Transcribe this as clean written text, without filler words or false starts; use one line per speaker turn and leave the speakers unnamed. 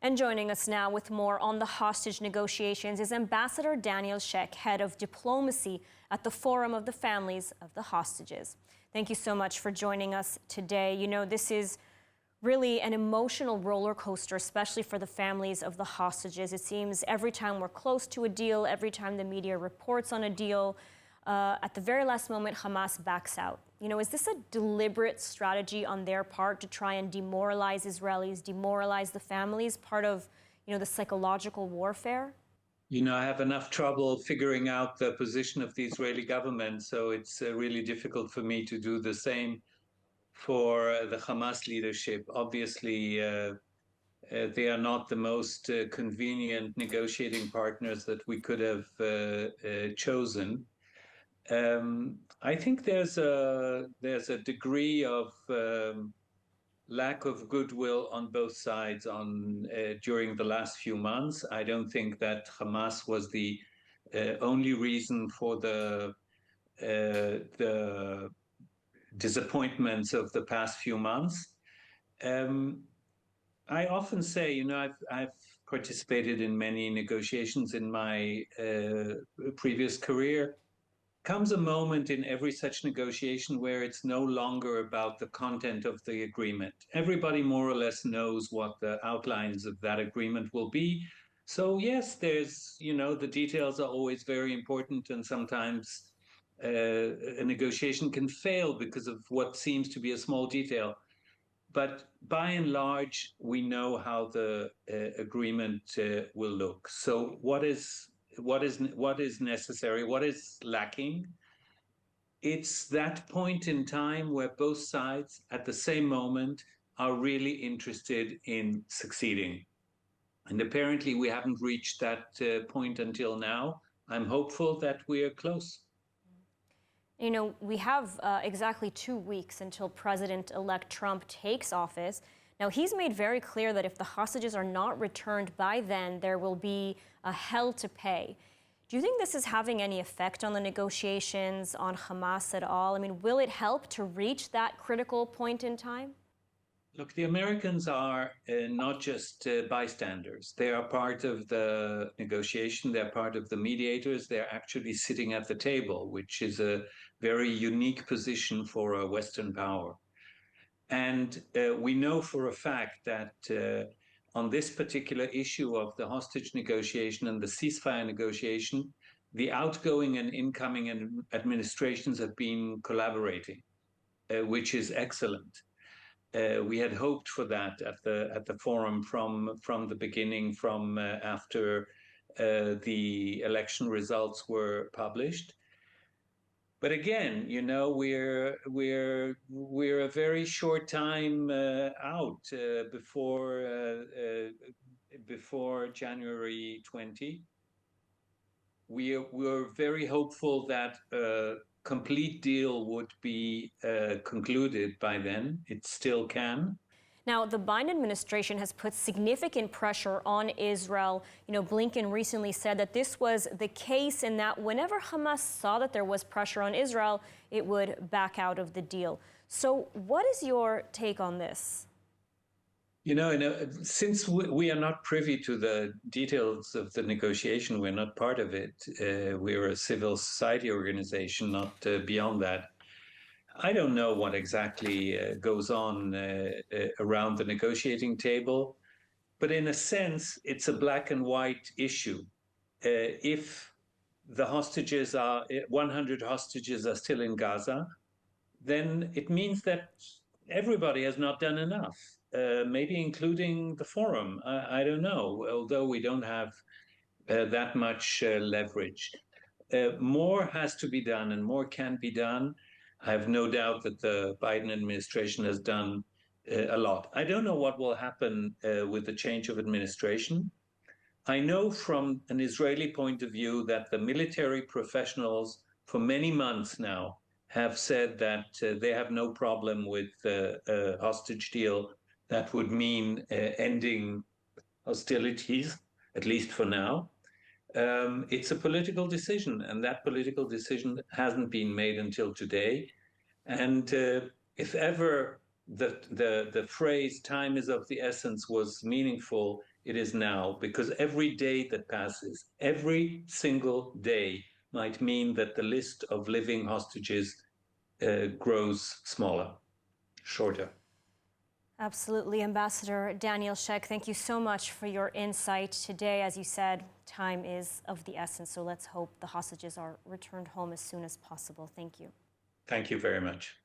And joining us now with more on the hostage negotiations is Ambassador Daniel Shek, head of diplomacy at the Forum of the Families of the Hostages. Thank you so much for joining us today. You know, this is really an emotional roller coaster, especially for the families of the hostages. It seems every time we're close to a deal, every time the media reports on a deal, at the very last moment, Hamas backs out. You know, is this a deliberate strategy on their part to try and demoralize Israelis, demoralize the families, part of, you know, the psychological warfare?
You know, I have enough trouble figuring out the position of the Israeli government, so it's really difficult for me to do the same for the Hamas leadership. Obviously, they are not the most convenient negotiating partners that we could have chosen. I think there's a degree of lack of goodwill on both sides during the last few months. I don't think that Hamas was the only reason for the disappointments of the past few months. I often say, you know, I've participated in many negotiations in my previous career. Comes a moment in every such negotiation where it's no longer about the content of the agreement. Everybody more or less knows what the outlines of that agreement will be. So yes, there's, you know, the details are always very important, and sometimes a negotiation can fail because of what seems to be a small detail. But by and large, we know how the agreement will look. So what is necessary? What is lacking? It's that point in time where both sides at the same moment are really interested in succeeding. And apparently we haven't reached that point until now. I'm hopeful that we are close.
You know, we have exactly 2 weeks until President-elect Trump takes office. Now, he's made very clear that if the hostages are not returned by then, there will be a hell to pay. Do you think this is having any effect on the negotiations, on Hamas at all? I mean, will it help to reach that critical point in time?
Look, the Americans are not just bystanders. They are part of the negotiation. They're part of the mediators. They're actually sitting at the table, which is a very unique position for a Western power. And we know for a fact that on this particular issue of the hostage negotiation and the ceasefire negotiation, the outgoing and incoming administrations have been collaborating, which is excellent. We had hoped for that at the forum from the beginning, from after the election results were published. But again, you know, we're a very short time out before January 20. We're very hopeful that a complete deal would be concluded by then. It still can.
Now, the Biden administration has put significant pressure on Israel. You know, Blinken recently said that this was the case and that whenever Hamas saw that there was pressure on Israel, it would back out of the deal. So what is your take on this?
You know, since we are not privy to the details of the negotiation, we're not part of it. We're a civil society organization, not beyond that. I don't know what exactly goes on around the negotiating table, but in a sense, it's a black and white issue. If the 100 hostages are still in Gaza, then it means that everybody has not done enough, maybe including the forum. I don't know, although we don't have that much leverage. More has to be done and more can be done. I have no doubt that the Biden administration has done a lot. I don't know what will happen with the change of administration. I know from an Israeli point of view that the military professionals for many months now have said that they have no problem with a hostage deal that would mean ending hostilities, at least for now. It's a political decision, and that political decision hasn't been made until today. And if ever the phrase "time is of the essence" was meaningful, it is now, because every day that passes, every single day might mean that the list of living hostages grows smaller, shorter.
Absolutely. Ambassador Daniel Shek, thank you so much for your insight today. As you said, time is of the essence, so let's hope the hostages are returned home as soon as possible. Thank you.
Thank you very much.